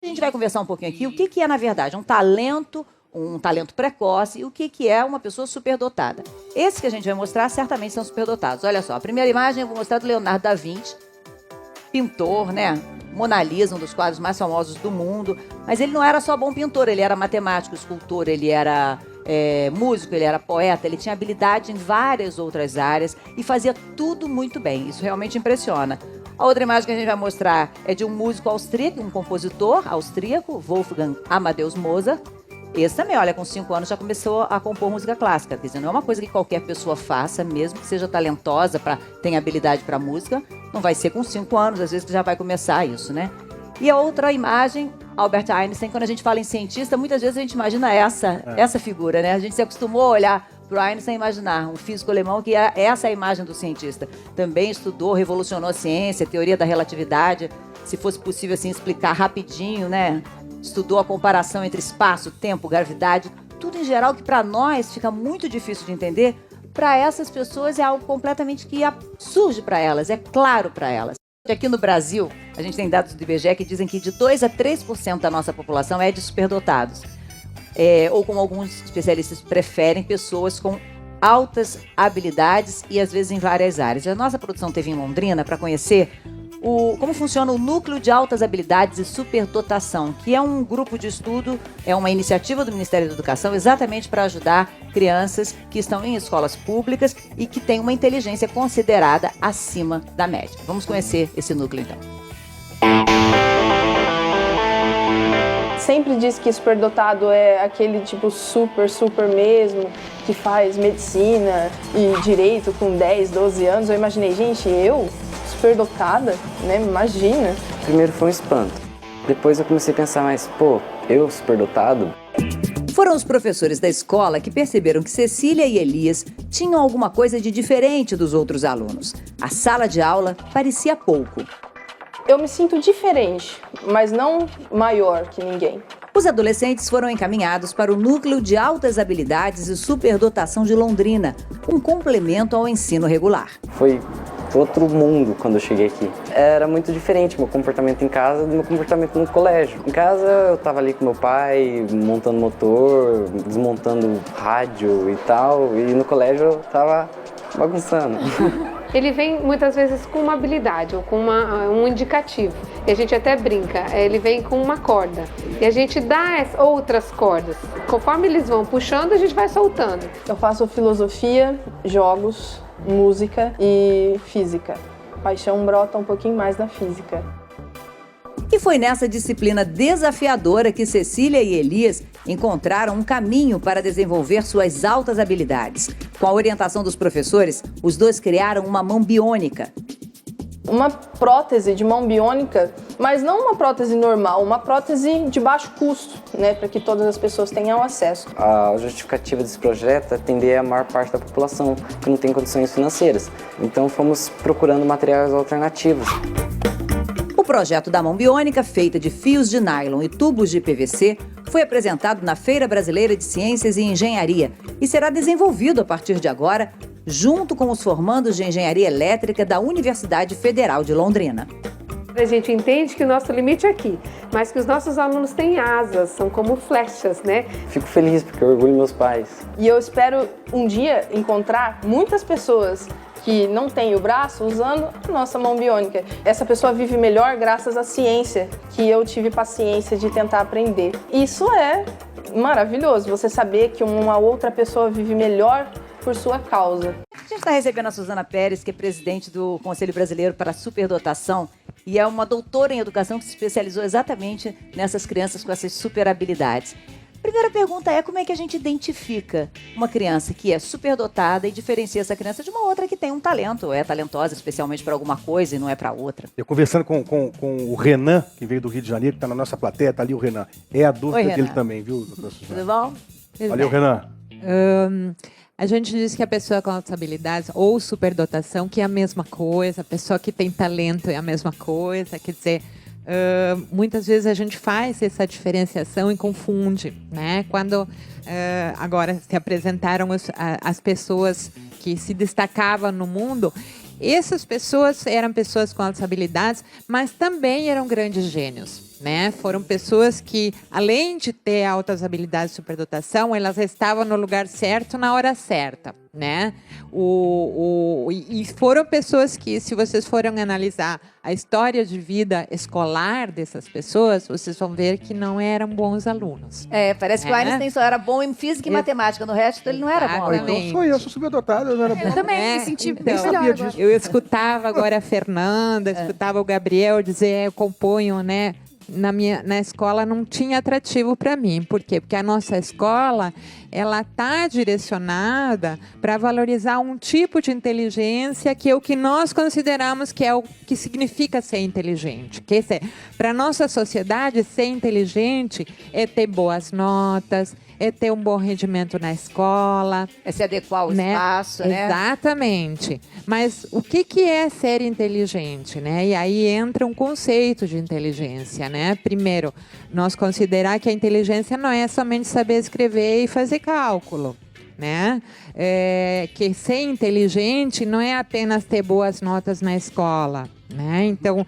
A gente vai conversar um pouquinho aqui o que é, na verdade, um talento precoce e o que é uma pessoa superdotada. Esses que a gente vai mostrar certamente são superdotados. Olha só, a primeira imagem eu vou mostrar do Leonardo da Vinci, pintor, né? Mona Lisa, um dos quadros mais famosos do mundo. Mas ele não era só bom pintor, ele era matemático, escultor, ele era músico, ele era poeta, ele tinha habilidade em várias outras áreas e fazia tudo muito bem. Isso realmente impressiona. A outra imagem que a gente vai mostrar é de um músico austríaco, um compositor austríaco, Wolfgang Amadeus Mozart. Esse também, olha, com 5 anos já começou a compor música clássica. Quer dizer, não é uma coisa que qualquer pessoa faça, mesmo que seja talentosa, tenha habilidade para música. Não vai ser com 5 anos, às vezes que já vai começar isso, né? E a outra imagem, Albert Einstein, quando a gente fala em cientista, muitas vezes a gente imagina essa figura, né? A gente se acostumou a olhar para o Einstein e imaginar um físico alemão que é essa a imagem do cientista. Também estudou, revolucionou a ciência, a teoria da relatividade, se fosse possível assim explicar rapidinho, né? Estudou a comparação entre espaço, tempo, gravidade, tudo em geral que para nós fica muito difícil de entender, para essas pessoas é algo completamente que surge para elas, é claro para elas. Aqui no Brasil, a gente tem dados do IBGE que dizem que de 2 a 3% da nossa população é de superdotados. Ou como alguns especialistas preferem, pessoas com altas habilidades e às vezes em várias áreas. A nossa produção teve em Londrina para conhecer como funciona o Núcleo de Altas Habilidades e Superdotação, que é um grupo de estudo, é uma iniciativa do Ministério da Educação exatamente para ajudar crianças que estão em escolas públicas e que têm uma inteligência considerada acima da média. Vamos conhecer esse núcleo então. Sempre diz que superdotado é aquele tipo super mesmo, que faz medicina e direito com 10, 12 anos. Eu imaginei, gente, superdotada, né? Imagina. Primeiro foi um espanto. Depois eu comecei a pensar, mas, eu superdotado? Foram os professores da escola que perceberam que Cecília e Elias tinham alguma coisa de diferente dos outros alunos. A sala de aula parecia pouco. Eu me sinto diferente, mas não maior que ninguém. Os adolescentes foram encaminhados para o Núcleo de Altas Habilidades e Superdotação de Londrina, um complemento ao ensino regular. Foi outro mundo quando eu cheguei aqui. Era muito diferente meu comportamento em casa do meu comportamento no colégio. Em casa eu estava ali com meu pai, montando motor, desmontando rádio e tal, e no colégio eu estava bagunçando. Ele vem muitas vezes com uma habilidade ou com um indicativo. E a gente até brinca, ele vem com uma corda. E a gente dá outras cordas. Conforme eles vão puxando, a gente vai soltando. Eu faço filosofia, jogos, música e física. Paixão brota um pouquinho mais na física. E foi nessa disciplina desafiadora que Cecília e Elias encontraram um caminho para desenvolver suas altas habilidades. Com a orientação dos professores, os dois criaram uma mão biônica. Uma prótese de mão biônica, mas não uma prótese normal, uma prótese de baixo custo, né, para que todas as pessoas tenham acesso. A justificativa desse projeto é atender a maior parte da população que não tem condições financeiras. Então fomos procurando materiais alternativos. O projeto da mão biônica, feita de fios de nylon e tubos de PVC, foi apresentado na Feira Brasileira de Ciências e Engenharia e será desenvolvido a partir de agora, junto com os formandos de Engenharia Elétrica da Universidade Federal de Londrina. A gente entende que o nosso limite é aqui, mas que os nossos alunos têm asas, são como flechas, né? Fico feliz porque eu orgulho meus pais. E eu espero um dia encontrar muitas pessoas que não têm o braço usando a nossa mão biônica. Essa pessoa vive melhor graças à ciência, que eu tive paciência de tentar aprender. Isso é maravilhoso, você saber que uma outra pessoa vive melhor por sua causa. A gente está recebendo a Suzana Pérez, que é presidente do Conselho Brasileiro para a Superdotação e é uma doutora em educação que se especializou exatamente nessas crianças com essas super habilidades. Primeira pergunta é como é que a gente identifica uma criança que é superdotada e diferencia essa criança de uma outra que tem um talento, ou é talentosa especialmente para alguma coisa e não é para outra. Eu conversando com o Renan, que veio do Rio de Janeiro, que está na nossa plateia, está ali o Renan. É a dúvida Oi, dele também, viu, doutora Suzana? Tudo bom? Valeu, Renan. A gente diz que a pessoa com altas habilidades ou superdotação que é a mesma coisa, a pessoa que tem talento é a mesma coisa, quer dizer, muitas vezes a gente faz essa diferenciação e confunde, né? Quando agora se apresentaram as pessoas que se destacavam no mundo, essas pessoas eram pessoas com altas habilidades, mas também eram grandes gênios. né? Foram pessoas que, além de ter altas habilidades de superdotação, elas estavam no lugar certo na hora certa, né? E foram pessoas que, se vocês forem analisar a história de vida escolar dessas pessoas, vocês vão ver que não eram bons alunos. Parece que o Einstein só era bom em física e matemática, no resto ele não era bom. Ah, então sou eu, sou superdotado, eu não era bom. Eu também me senti bem sabia melhor disso. agora. Eu escutava agora a Fernanda, escutava o Gabriel dizer, eu componho, né? Na escola não tinha atrativo para mim. Por quê? Porque a nossa escola, ela está direcionada para valorizar um tipo de inteligência que é o que nós consideramos que é o que significa ser inteligente. Quer dizer, para a nossa sociedade, ser inteligente é ter boas notas, é ter um bom rendimento na escola. É se adequar ao espaço, né? Exatamente. Mas o que é ser inteligente, né? E aí entra um conceito de inteligência, né? Primeiro, nós considerar que a inteligência não é somente saber escrever e fazer cálculo, né? Que ser inteligente não é apenas ter boas notas na escola, né? Então,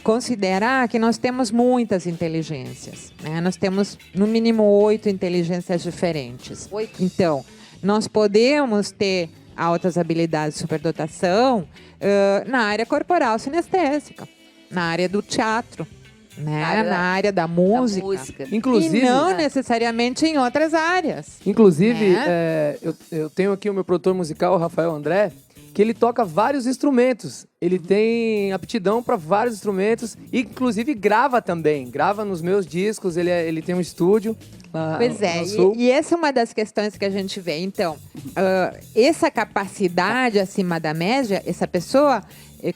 considerar que nós temos muitas inteligências, né? Nós temos, no mínimo, 8 inteligências diferentes. 8? Então, nós podemos ter altas habilidades de superdotação na área corporal sinestésica, na área do teatro, né? Na área da música. Inclusive, E não necessariamente em outras áreas. Inclusive, eu tenho aqui o meu produtor musical, o Rafael André, que ele toca vários instrumentos. Ele tem aptidão para vários instrumentos e, inclusive, grava também. Grava nos meus discos, ele tem um estúdio. Pois é, e essa é uma das questões que a gente vê. Então, essa capacidade acima da média, essa pessoa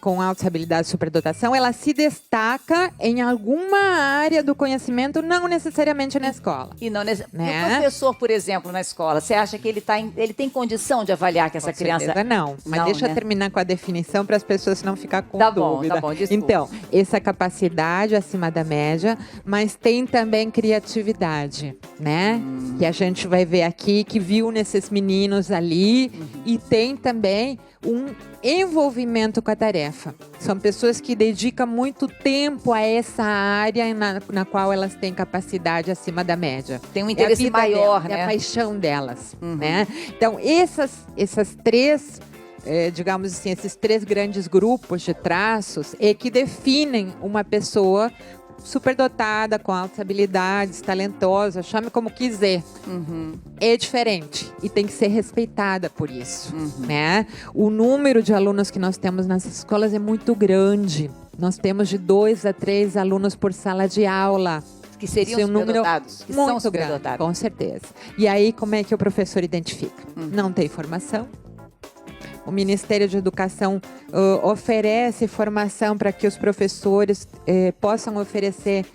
com altas habilidades de superdotação, ela se destaca em alguma área do conhecimento, não necessariamente na escola. E não né? O professor, por exemplo, na escola, você acha que ele tem condição de avaliar que essa criança... Não, mas deixa eu terminar com a definição para as pessoas não ficar com dúvida. Tá bom, desculpa. Então, essa capacidade acima da média, mas tem também criatividade, né? Que a gente vai ver aqui, que viu nesses meninos ali, e tem também um envolvimento com a tarefa. São pessoas que dedicam muito tempo a essa área na qual elas têm capacidade acima da média. Tem um interesse maior, delas, né? É a paixão delas, né? Então, essas três, digamos assim, esses 3 grandes grupos de traços que definem uma pessoa superdotada, com altas habilidades, talentosa, chame como quiser. É diferente e tem que ser respeitada por isso, né? O número de alunos que nós temos nas escolas é muito grande. Nós temos de 2 a 3 alunos por sala de aula. Que seriam superdotados, que são superdotados. Com certeza. E aí, como é que o professor identifica? Não tem formação. O Ministério de Educação oferece formação para que os professores possam oferecer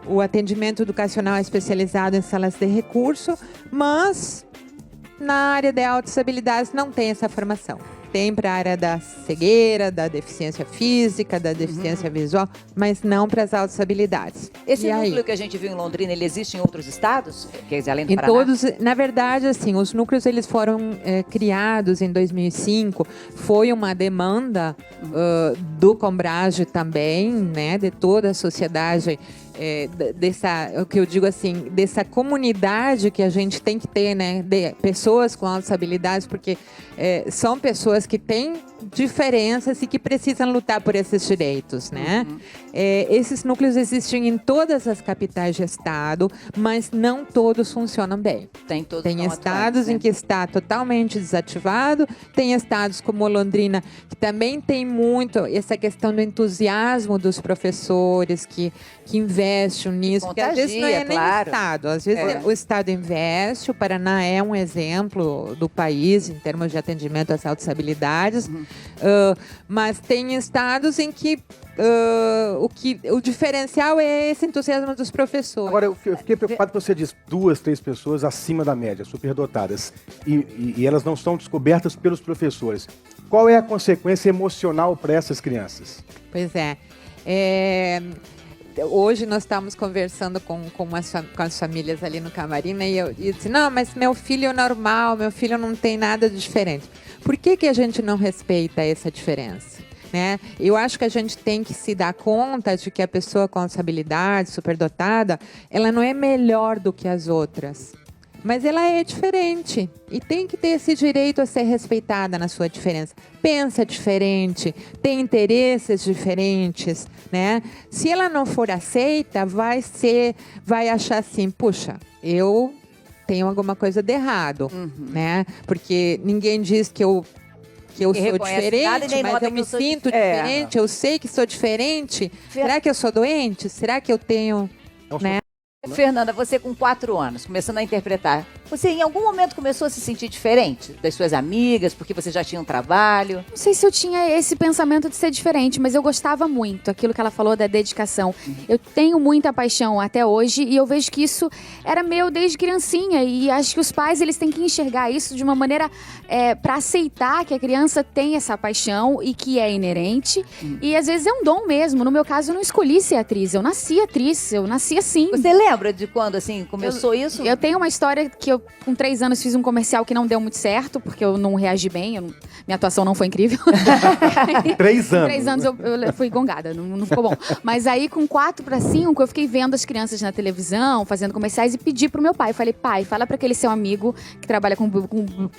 o atendimento educacional especializado em salas de recurso, mas na área de altas habilidades não tem essa formação. Tem para a área da cegueira, da deficiência física, da deficiência visual, mas não para as altas habilidades. Esse núcleo que a gente viu em Londrina, ele existe em outros estados? Quer dizer, além do Em Paraná? todos, na verdade, assim, os núcleos eles foram criados em 2005. Foi uma demanda do Combrage também, né, de toda a sociedade. O que eu digo assim, dessa comunidade que a gente tem que ter, né, de pessoas com altas habilidades, porque são pessoas que têm diferenças e que precisam lutar por esses direitos, né? Esses núcleos existem em todas as capitais de estado, mas não todos funcionam bem. Tem estados em que está totalmente desativado, tem estados como Londrina, que também tem muito essa questão do entusiasmo dos professores que investem nisso, porque às vezes não é nem o estado, às vezes o estado investe. O Paraná é um exemplo do país em termos de atendimento às altas habilidades, mas tem estados em que o diferencial é esse entusiasmo dos professores. Agora, eu fiquei preocupado que você diz 2, 3 pessoas acima da média, superdotadas, e elas não são descobertas pelos professores. Qual é a consequência emocional para essas crianças? Pois hoje nós estávamos conversando com as famílias ali no camarim, né, e eu disse, não, mas meu filho é normal, meu filho não tem nada de diferente. Por que a gente não respeita essa diferença? né? Eu acho que a gente tem que se dar conta de que a pessoa com essa habilidade superdotada, ela não é melhor do que as outras. Mas ela é diferente e tem que ter esse direito a ser respeitada na sua diferença. Pensa diferente, tem interesses diferentes, né? Se ela não for aceita, vai achar assim, puxa, eu tenho alguma coisa de errado, né? Porque ninguém diz que eu sou diferente, mas eu me sinto diferente, eu sei que sou diferente. Será que eu sou doente? Será que eu tenho, né? Fernanda, você com 4 anos, começando a interpretar, você em algum momento começou a se sentir diferente das suas amigas, porque você já tinha um trabalho? Não sei se eu tinha esse pensamento de ser diferente, mas eu gostava muito, aquilo que ela falou da dedicação. Eu tenho muita paixão até hoje e eu vejo que isso era meu desde criancinha e acho que os pais eles têm que enxergar isso de uma maneira para aceitar que a criança tem essa paixão e que é inerente e às vezes é um dom mesmo. No meu caso, eu não escolhi ser atriz, eu nasci atriz, eu nasci assim. Você lembra de quando, assim, começou isso? Eu tenho uma história que eu, com 3 anos, fiz um comercial que não deu muito certo, porque eu não reagi bem, minha atuação não foi incrível. 3 anos. Com 3 anos eu fui gongada, não ficou bom. Mas aí, com 4 para 5, eu fiquei vendo as crianças na televisão, fazendo comerciais, e pedi pro meu pai. Falei, pai, fala pra aquele seu amigo que trabalha com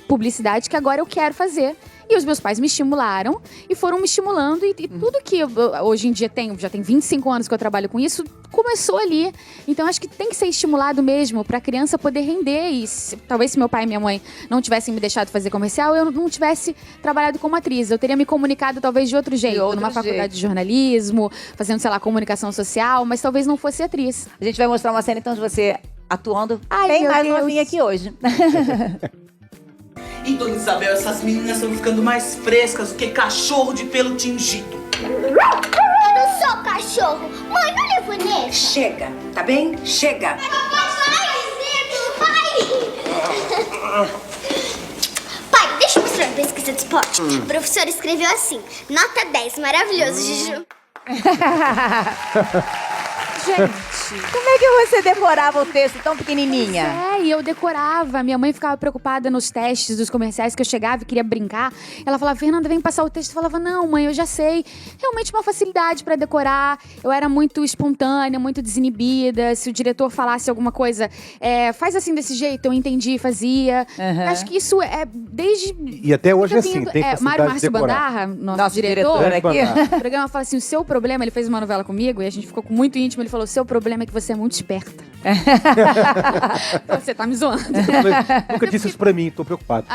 publicidade que agora eu quero fazer. E os meus pais me estimularam e foram me estimulando. E tudo que eu, hoje em dia já tem 25 anos que eu trabalho com isso, começou ali. Então, acho que tem que ser estimulado mesmo para a criança poder render. E talvez se meu pai e minha mãe não tivessem me deixado fazer comercial, eu não tivesse trabalhado como atriz. Eu teria me comunicado talvez de outro jeito, numa faculdade de jornalismo, fazendo, sei lá, comunicação social, mas talvez não fosse atriz. A gente vai mostrar uma cena, então, de você atuando Ai, bem meu mais Deus. novinha aqui hoje. Em Dona Isabel, essas meninas estão ficando mais frescas do que cachorro de pelo tingido. Eu não sou cachorro. Mãe, não leva nele. Chega, tá bem? Chega. Pai, deixa eu mostrar uma pesquisa de esporte. O professor escreveu assim, nota 10, maravilhoso, Juju. Gente, como é que você decorava o texto tão pequenininha? E eu decorava. Minha mãe ficava preocupada nos testes dos comerciais que eu chegava e queria brincar. Ela falava, Fernanda, vem passar o texto. Eu falava, não, mãe, eu já sei. Realmente uma facilidade pra decorar. Eu era muito espontânea, muito desinibida. Se o diretor falasse alguma coisa, faz assim desse jeito, eu entendi, fazia. Acho que isso é desde... E até hoje é assim, tem facilidade Mário de Márcio decorar. Bandarra, nosso diretor aqui. O programa fala assim, o seu problema, ele fez uma novela comigo e a gente ficou muito íntimo, ele falou, o seu problema é que você é muito esperta. Você tá me zoando. Nunca disse isso pra mim, tô preocupado.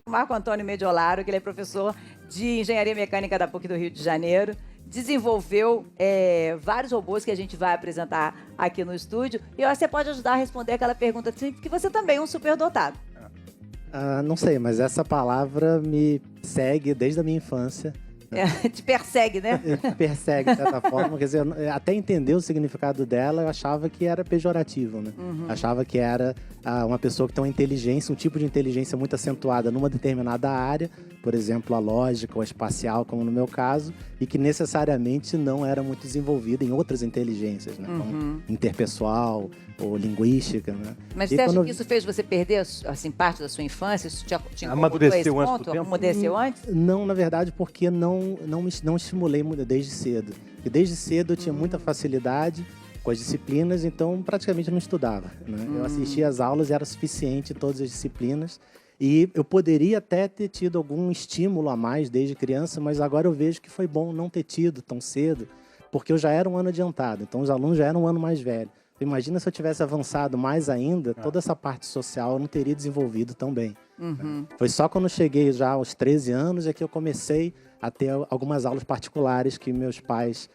Marco Antônio Mediolaro, que ele é professor de Engenharia Mecânica da PUC do Rio de Janeiro, desenvolveu vários robôs que a gente vai apresentar aqui no estúdio. E eu acho que você pode ajudar a responder aquela pergunta, que você também é um superdotado. Não sei, mas essa palavra me segue desde a minha infância. Te persegue, né? Persegue, de certa forma. Quer dizer, até entender o significado dela, eu achava que era pejorativo, né? Achava que era uma pessoa que tem uma inteligência, um tipo de inteligência muito acentuada numa determinada área, por exemplo, a lógica ou a espacial, como no meu caso, e que necessariamente não era muito desenvolvida em outras inteligências, né? Como interpessoal ou linguística, né? Mas você acha que isso fez você perder, assim, parte da sua infância? Isso te amadureceu antes do tempo? Amadureceu antes? Não, na verdade, porque não estimulei muito desde cedo. E desde cedo eu tinha muita facilidade com as disciplinas, então praticamente não estudava, né? Eu assistia às aulas e era suficiente em todas as disciplinas. E eu poderia até ter tido algum estímulo a mais desde criança, mas agora eu vejo que foi bom não ter tido tão cedo, porque eu já era um ano adiantado, então os alunos já eram um ano mais velhos. Imagina se eu tivesse avançado mais ainda, toda essa parte social eu não teria desenvolvido tão bem. Foi só quando eu cheguei já aos 13 anos é que eu comecei a ter algumas aulas particulares que meus pais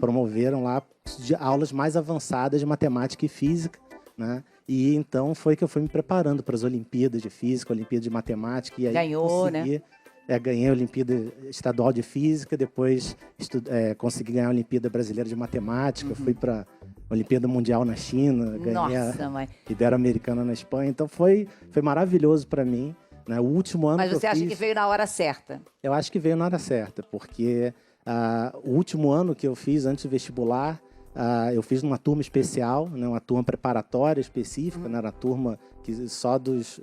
promoveram lá, de aulas mais avançadas de matemática e física, né? E então foi que eu fui me preparando para as Olimpíadas de Física, Olimpíada de Matemática. E aí ganhou, né? Ganhei a Olimpíada Estadual de Física, depois consegui ganhar a Olimpíada Brasileira de Matemática, fui para a Olimpíada Mundial na China, ganhei a Ibero-Americana na Espanha. Então foi maravilhoso para mim, né? O último ano Mas que eu você acha fiz, que veio na hora certa? Eu acho que veio na hora certa, porque o último ano que eu fiz antes do vestibular, eu fiz numa turma especial, né, uma turma preparatória específica, né, na turma só dos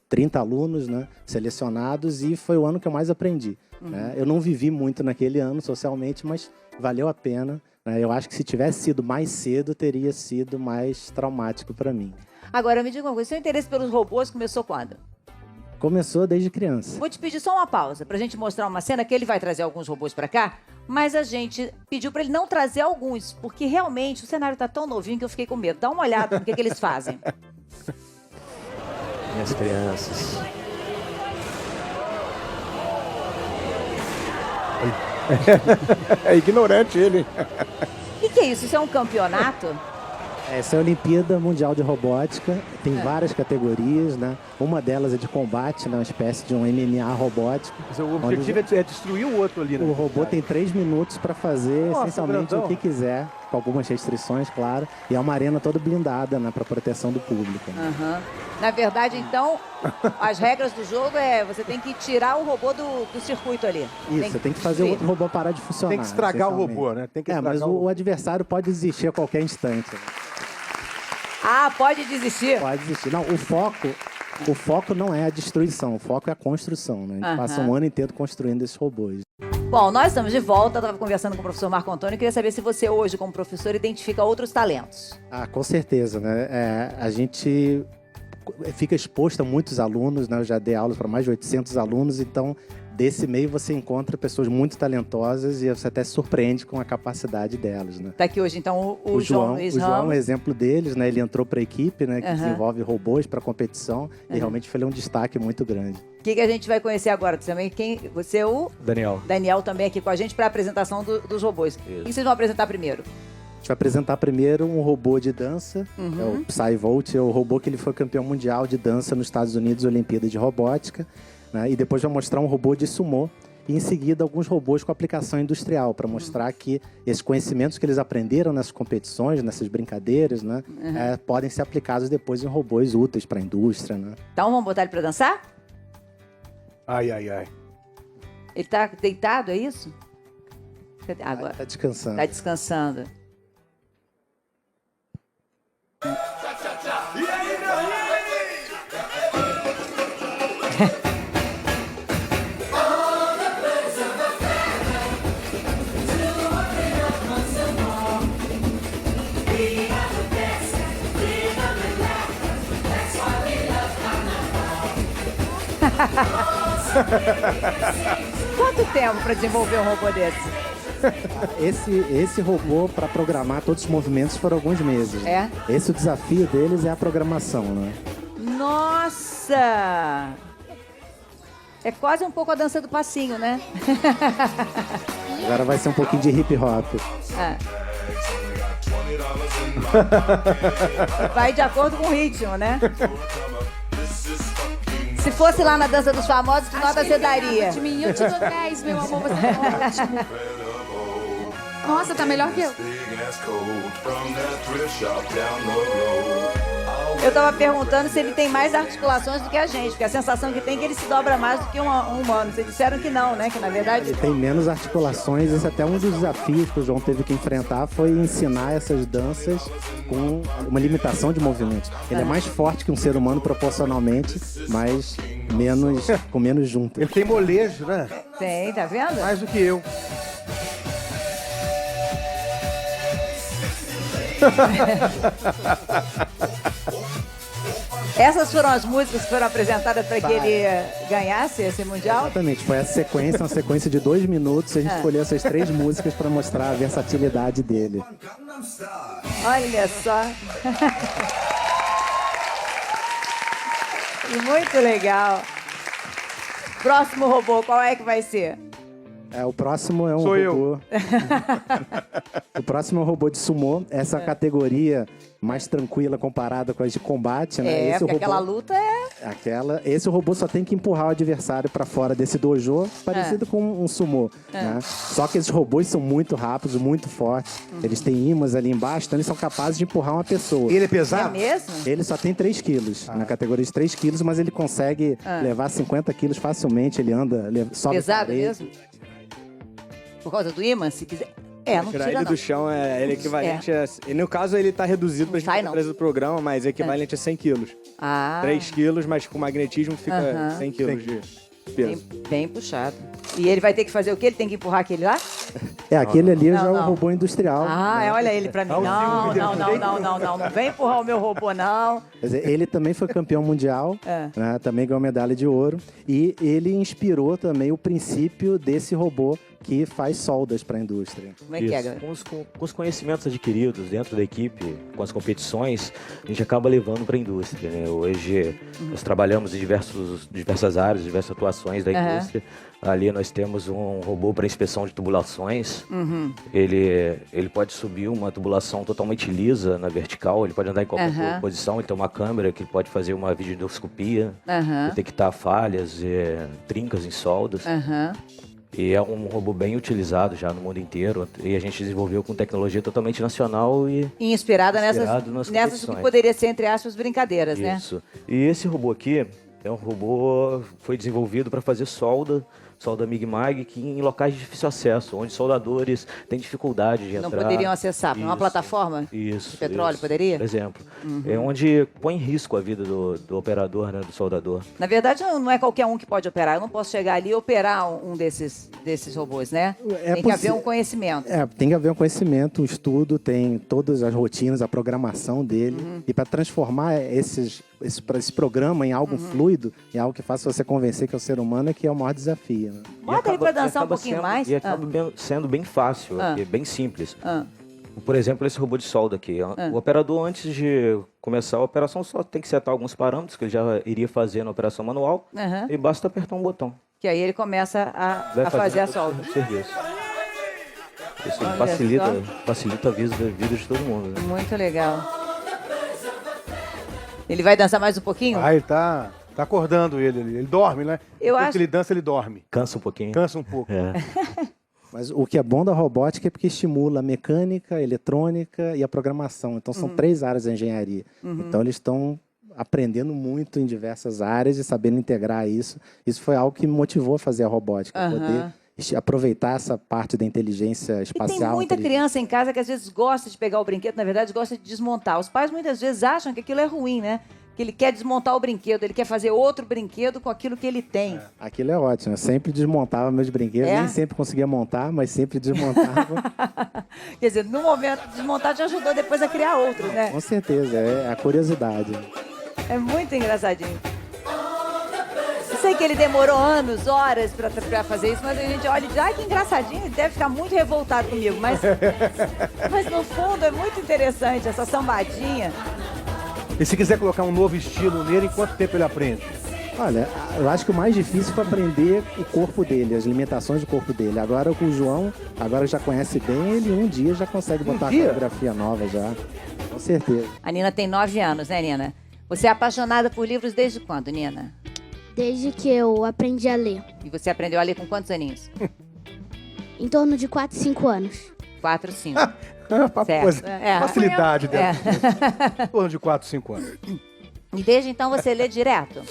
30 alunos, né, selecionados, e foi o ano que eu mais aprendi. Né? Eu não vivi muito naquele ano socialmente, mas valeu a pena. Né? Eu acho que se tivesse sido mais cedo, teria sido mais traumático para mim. Agora, me diga uma coisa, seu interesse pelos robôs começou quando? Começou desde criança. Vou te pedir só uma pausa pra gente mostrar uma cena que ele vai trazer alguns robôs pra cá, mas a gente pediu pra ele não trazer alguns, porque realmente o cenário tá tão novinho que eu fiquei com medo. Dá uma olhada no que eles fazem. Minhas crianças. É ignorante ele. O que é isso? Isso é um campeonato? Essa é a Olimpíada Mundial de Robótica, tem várias categorias, né? Uma delas é de combate, né? Uma espécie de um MMA robótico. O objetivo é destruir o outro ali, né? O robô tem 3 minutos para fazer essencialmente grandão. o que quiser, com algumas restrições, claro. E é uma arena toda blindada, né? Para proteção do público. Né? Na verdade, então, as regras do jogo é você tem que tirar o robô do circuito ali. Isso, você tem que fazer o outro robô parar de funcionar. Tem que estragar o essencialmente. robô, né? Tem que mas estragar o adversário pode desistir a qualquer instante. Né? Ah, pode desistir? Pode desistir. Não, o foco não é a destruição, o foco é a construção. Né? A gente passa um ano inteiro construindo esses robôs. Bom, nós estamos de volta. Eu estava conversando com o professor Marco Antônio e queria saber se você hoje, como professor, identifica outros talentos. Ah, com certeza, né? A gente fica exposto a muitos alunos, né? Eu já dei aulas para mais de 800 alunos, então desse meio você encontra pessoas muito talentosas e você até se surpreende com a capacidade delas, né? Tá aqui hoje, então, o João Luiz é um Ramos. exemplo deles, né? Ele entrou para a equipe, né? Que desenvolve robôs para competição e realmente foi um destaque muito grande. O que a gente vai conhecer agora? Também você é o Daniel. Daniel também aqui com a gente para a apresentação dos robôs. O que vocês vão apresentar primeiro? A gente vai apresentar primeiro um robô de dança, é o PsyVolt, é o robô que ele foi campeão mundial de dança nos Estados Unidos, Olimpíada de Robótica. Né? E depois vai mostrar um robô de sumô e em seguida alguns robôs com aplicação industrial para mostrar que esses conhecimentos que eles aprenderam nessas competições, nessas brincadeiras, né, podem ser aplicados depois em robôs úteis para a indústria. Né? Então vamos botar ele para dançar? Ai, ai, ai. Ele tá deitado, é isso? Cadê? Agora. Tá descansando. Tá descansando. Quanto tempo para desenvolver um robô desse? Esse robô, para programar todos os movimentos, foram alguns meses. É? Esse o desafio deles é a programação, né? Nossa! É quase um pouco a dança do passinho, né? Agora vai ser um pouquinho de hip hop. Vai de acordo com o ritmo, né? Se fosse lá na dança dos famosos, que nota você daria? De mim, eu te dou 10, meu amor, você é ótimo. Nossa, tá melhor que eu. Eu tava perguntando se ele tem mais articulações do que a gente, porque a sensação que tem é que ele se dobra mais do que um humano. Vocês disseram que não, né? Que na verdade... Ele tem menos articulações. Esse é até um dos desafios que o João teve que enfrentar, foi ensinar essas danças com uma limitação de movimentos. Ele é mais forte que um ser humano proporcionalmente, mas com menos junto. Ele tem molejo, né? Tem, tá vendo? Mais do que eu. Essas foram as músicas que foram apresentadas para que ele ganhasse esse Mundial? Exatamente, foi essa sequência, uma sequência de 2 minutos. A gente escolheu essas 3 músicas para mostrar a versatilidade dele. Olha só. Muito legal. Próximo robô, qual é que vai ser? O próximo é um Sou robô. eu. O próximo é um robô de sumô. Essa categoria mais tranquila comparada com as de combate, né? Porque aquela luta é... Esse robô só tem que empurrar o adversário para fora desse dojo, parecido com um sumô. Né? Só que esses robôs são muito rápidos, muito fortes. Eles têm ímãs ali embaixo, então eles são capazes de empurrar uma pessoa. E ele é pesado? É mesmo? Ele só tem 3 quilos, na categoria de 3 quilos, mas ele consegue levar 50 quilos facilmente. Ele anda, sobe Pesado parede. mesmo? Por causa do ímã, se quiser... não Tirar tira ele não. do chão ele é equivalente a... E no caso, ele tá reduzido pra gente fazer do programa, mas é equivalente a 100 quilos. 3 quilos, mas com magnetismo fica 100 quilos de peso. Bem puxado. E ele vai ter que fazer o quê? Ele tem que empurrar aquele lá? Aquele ali Não, já é não. o robô industrial. Olha ele pra mim. Não vem empurrar o meu robô, não. Quer dizer, ele também foi campeão mundial, né, também ganhou medalha de ouro. E ele inspirou também o princípio desse robô que faz soldas para a indústria. Como é que é, galera? Com os conhecimentos adquiridos dentro da equipe, com as competições, a gente acaba levando para a indústria, né? Hoje nós trabalhamos em diversas áreas, diversas atuações da indústria. Ali nós temos um robô para inspeção de tubulações. Ele pode subir uma tubulação totalmente lisa na vertical, ele pode andar em qualquer posição, ele tem uma câmera que pode fazer uma videoendoscopia, detectar falhas, trincas em soldas. E é um robô bem utilizado já no mundo inteiro. E a gente desenvolveu com tecnologia totalmente nacional e Inspirada nas nessas que competições. poderia ser, entre aspas, brincadeiras, né? Isso. E esse robô aqui é um robô que foi desenvolvido para fazer solda MIG-MAG, que em locais de difícil acesso, onde soldadores têm dificuldade de entrar. Não poderiam acessar. Uma plataforma de petróleo, poderia? Por exemplo. É onde põe em risco a vida do operador, né, do soldador. Na verdade, não é qualquer um que pode operar. Eu não posso chegar ali e operar um desses robôs, né? Tem que haver um conhecimento. Tem que haver um conhecimento, um estudo, tem todas as rotinas, a programação dele. E para transformar esse programa em algo fluido, em algo que faça você convencer que é o ser humano, é que é o maior desafio. Né? Bota ele para dançar um pouquinho mais. E acaba sendo bem fácil, bem simples. Por exemplo, esse robô de solda aqui. O operador, antes de começar a operação, só tem que setar alguns parâmetros que ele já iria fazer na operação manual e basta apertar um botão. Que aí ele começa a fazer a solda. Serviço. Isso facilita a vida de todo mundo. Né? Muito legal. Ele vai dançar mais um pouquinho? Ele tá acordando ele. Ele dorme, né? Depois que ele dança, ele dorme. Cansa um pouquinho. Cansa um pouco. Mas o que é bom da robótica é porque estimula a mecânica, a eletrônica e a programação. Então, são 3 áreas da engenharia. Então, eles estão aprendendo muito em diversas áreas e sabendo integrar isso. Isso foi algo que me motivou a fazer a robótica, poder aproveitar essa parte da inteligência espacial. E tem muita criança em casa que às vezes gosta de pegar o brinquedo, na verdade gosta de desmontar. Os pais muitas vezes acham que aquilo é ruim, né? Que ele quer desmontar o brinquedo, ele quer fazer outro brinquedo com aquilo que ele tem. Aquilo é ótimo. Eu sempre desmontava meus brinquedos, nem sempre conseguia montar, mas sempre desmontava. Quer dizer, no momento de desmontar te ajudou depois a criar outros, né? Com certeza, é a curiosidade. É muito engraçadinho. Eu sei que ele demorou anos, horas pra fazer isso, mas a gente olha e diz, ai, que engraçadinho, ele deve ficar muito revoltado comigo. Mas no fundo é muito interessante essa sambadinha. E se quiser colocar um novo estilo nele, em quanto tempo ele aprende? Olha, eu acho que o mais difícil foi aprender o corpo dele, as limitações do corpo dele. Agora com o João, agora já conhece bem, ele um dia já consegue botar uma coreografia nova já. Com certeza. A Nina tem 9 anos, né, Nina? Você é apaixonada por livros desde quando, Nina? Desde que eu aprendi a ler. E você aprendeu a ler com quantos aninhos? Em torno de 4, 5 anos. 4, 5. Facilidade dela. Em torno de 4, 5 anos. E desde então você lê direto?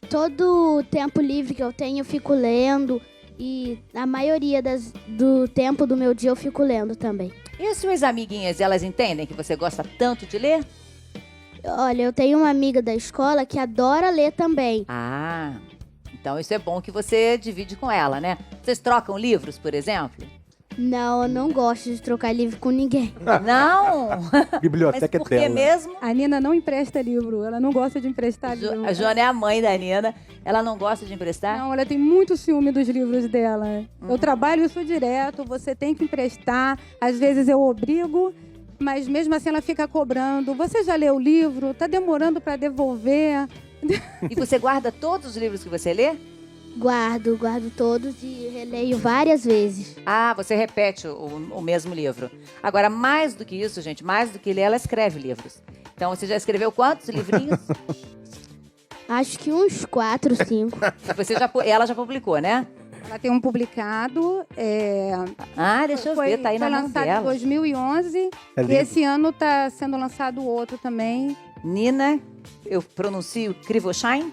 Todo tempo livre que eu tenho, eu fico lendo. E a maioria do tempo do meu dia eu fico lendo também. E as suas amiguinhas, elas entendem que você gosta tanto de ler? Olha, eu tenho uma amiga da escola que adora ler também. Ah, então isso é bom que você divide com ela, né? Vocês trocam livros, por exemplo? Não, eu não gosto de trocar livro com ninguém. Não? Biblioteca Mas por que é dela. mesmo? A Nina não empresta livro, ela não gosta de emprestar livro. A Joana é a mãe da Nina, ela não gosta de emprestar? Não, ela tem muito ciúme dos livros dela. Eu trabalho isso direto, você tem que emprestar, às vezes eu obrigo, mas mesmo assim ela fica cobrando. Você já leu o livro? Tá demorando para devolver. E você guarda todos os livros que você lê? Guardo todos e releio várias vezes. Ah, você repete o mesmo livro. Agora, mais do que isso, gente, mais do que ler, ela escreve livros. Então, você já escreveu quantos livrinhos? Acho que uns 4, 5. Ela já publicou, né? Ela tem um publicado. Deixa eu ver, tá aí na mão Foi lançado dela. em 2011 e esse ano está sendo lançado outro também. Nina, eu pronuncio Krivosheim?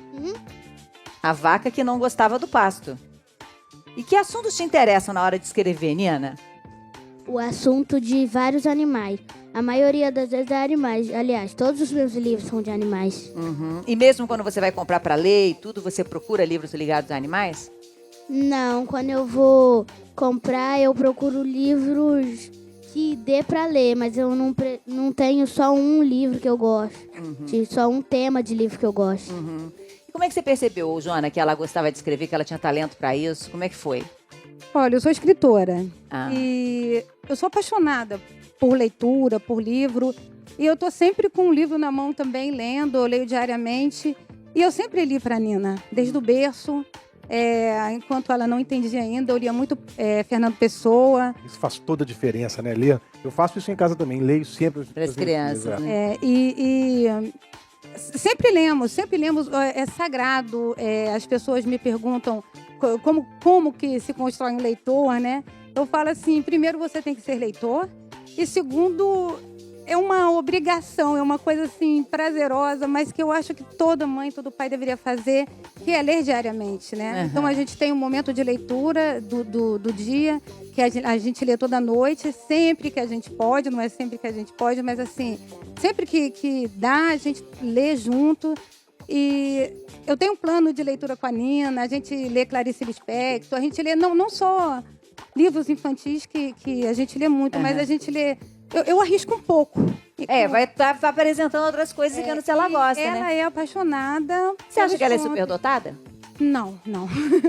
A vaca que não gostava do pasto. E que assuntos te interessam na hora de escrever, Nina? o assunto de vários animais. A maioria das vezes é animais. Aliás, todos os meus livros são de animais. E mesmo quando você vai comprar para ler e tudo, você procura livros ligados a animais? Não, quando eu vou comprar, eu procuro livros que dê para ler, mas eu não tenho só um livro que eu gosto. Só um tema de livro que eu gosto. E como é que você percebeu, Joana, que ela gostava de escrever, que ela tinha talento para isso? Como é que foi? Olha, eu sou escritora e eu sou apaixonada por leitura, por livro. E eu tô sempre com um livro na mão também, lendo, eu leio diariamente. E eu sempre li para a Nina, desde o berço. Enquanto ela não entendia ainda, eu lia muito Fernando Pessoa. Isso faz toda a diferença, né, Ler? Eu faço isso em casa também, leio sempre para as crianças. Sempre lemos, é sagrado. As pessoas me perguntam como que se constrói um leitor, né? Eu falo assim, primeiro você tem que ser leitor, e segundo, é uma obrigação, é uma coisa assim prazerosa, mas que eu acho que toda mãe, todo pai deveria fazer, que é ler diariamente, né? Então a gente tem um momento de leitura do dia, que a gente lê toda noite, sempre que a gente pode, não é sempre que a gente pode, mas assim, sempre que dá, a gente lê junto. E eu tenho um plano de leitura com a Nina, a gente lê Clarice Lispector, a gente lê não só livros infantis, que a gente lê muito, mas a gente lê... Eu arrisco um pouco. Vai estar apresentando outras coisas e se ela gosta, ela né? Ela é apaixonada. Você acha que ela é superdotada? Não.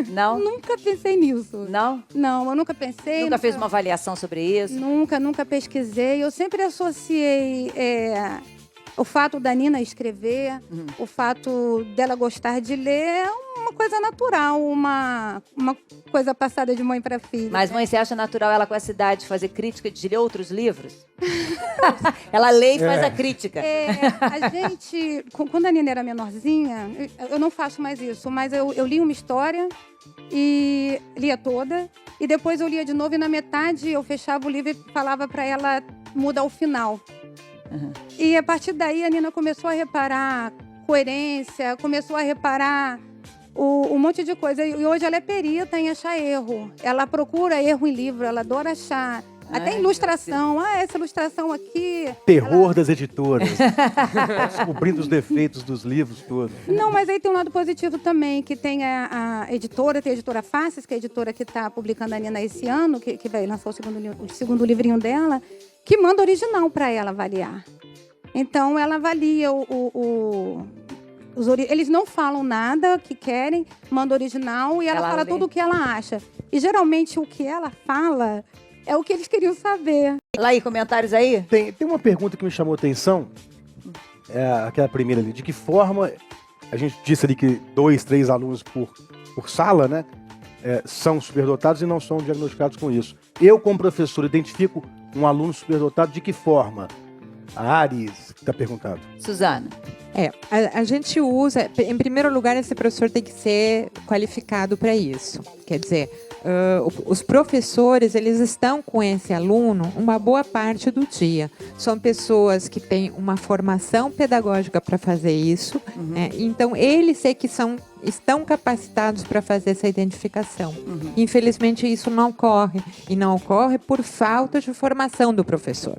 Não? Nunca pensei nisso. Não? Não, eu nunca pensei. Nunca fez uma avaliação sobre isso? Nunca pesquisei. Eu sempre associei o fato da Nina escrever, o fato dela gostar de ler, é uma coisa natural, uma coisa passada de mãe para filha. Mas, mãe, você acha natural ela com essa idade fazer crítica de ler outros livros? Ela lê e faz a crítica. A gente, quando a Nina era menorzinha, eu não faço mais isso, mas eu li uma história e lia toda, e depois eu lia de novo, e na metade eu fechava o livro e falava para ela mudar o final. E a partir daí a Nina começou a reparar coerência, começou a reparar um monte de coisa. E hoje ela é perita em achar erro. Ela procura erro em livro, ela adora achar. Até ilustração. Essa ilustração aqui... Terror das editoras. Descobrindo os defeitos dos livros todos. Não, mas aí tem um lado positivo também, que tem a editora, tem a editora Faces, que é a editora que está publicando a Nina esse ano, que vai lançar o segundo livrinho dela, que manda original para ela avaliar. Então, ela avalia eles não falam nada que querem, manda original e ela fala tudo o que ela acha. E, geralmente, o que ela fala é o que eles queriam saber. Laí, comentários aí? Tem uma pergunta que me chamou a atenção, aquela primeira ali. De que forma, a gente disse ali que 2, 3 alunos por sala, né? São superdotados e não são diagnosticados com isso. Eu, como professor, identifico um aluno superdotado de que forma? A Ares está perguntando. Suzana. A gente usa, em primeiro lugar, esse professor tem que ser qualificado para isso. Quer dizer, os professores, eles estão com esse aluno uma boa parte do dia. São pessoas que têm uma formação pedagógica para fazer isso, né? Então eles é que estão capacitados para fazer essa identificação. Infelizmente isso não ocorre, e não ocorre por falta de formação do professor.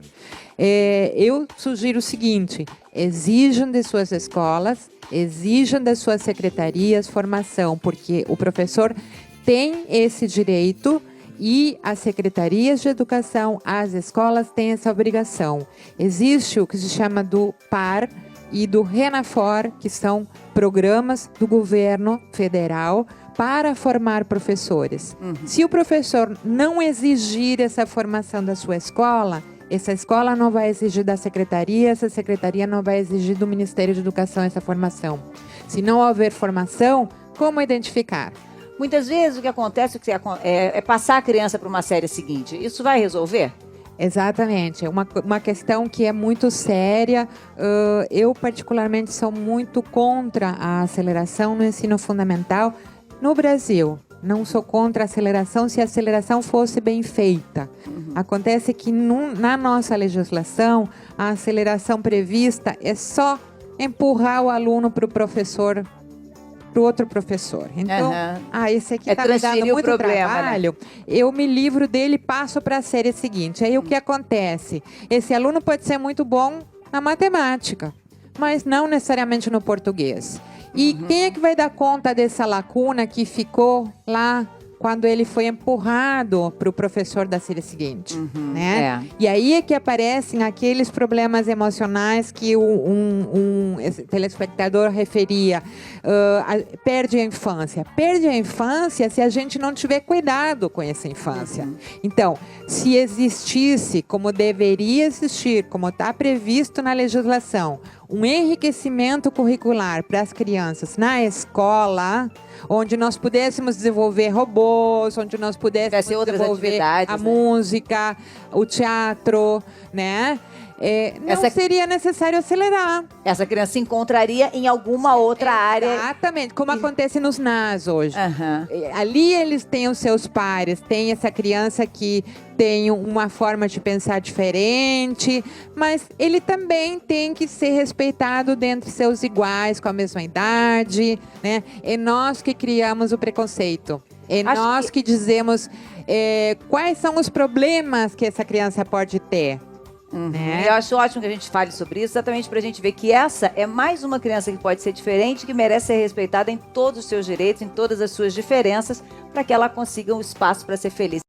Eu sugiro o seguinte: exijam de suas escolas, exijam das suas secretarias formação, porque o professor tem esse direito e as secretarias de educação, as escolas têm essa obrigação. Existe o que se chama do PAR e do RENAFOR, que são programas do governo federal para formar professores. Se o professor não exigir essa formação da sua escola, essa escola não vai exigir da secretaria, essa secretaria não vai exigir do Ministério de Educação essa formação. Se não houver formação, como identificar? Muitas vezes o que acontece é passar a criança para uma série seguinte. Isso vai resolver? Exatamente. É uma questão que é muito séria. Eu, particularmente, sou muito contra a aceleração no ensino fundamental no Brasil. Não sou contra a aceleração se a aceleração fosse bem feita. Acontece que na nossa legislação, a aceleração prevista é só empurrar o aluno para o professor para o outro professor. Então, esse aqui está me dando transferir o muito problema, trabalho, eu me livro dele e passo para a série seguinte. Aí o que acontece? Esse aluno pode ser muito bom na matemática, mas não necessariamente no português. E quem é que vai dar conta dessa lacuna que ficou lá quando ele foi empurrado para o professor da série seguinte, né? E aí é que aparecem aqueles problemas emocionais que esse telespectador referia. Perde a infância. Perde a infância se a gente não tiver cuidado com essa infância. Então, se existisse, como deveria existir, como está previsto na legislação, um enriquecimento curricular para as crianças na escola, onde nós pudéssemos desenvolver robôs, onde nós pudéssemos desenvolver a música, o teatro, né? Não seria necessário acelerar. Essa criança se encontraria em alguma outra área. Exatamente, como acontece nos NAS hoje. Ali eles têm os seus pares, tem essa criança que tem uma forma de pensar diferente, mas ele também tem que ser respeitado dentre seus iguais, com a mesma idade, né? É nós que criamos o preconceito. É nós que dizemos quais são os problemas que essa criança pode ter. Eu acho ótimo que a gente fale sobre isso, exatamente para a gente ver que essa é mais uma criança que pode ser diferente, que merece ser respeitada em todos os seus direitos, em todas as suas diferenças, para que ela consiga um espaço para ser feliz.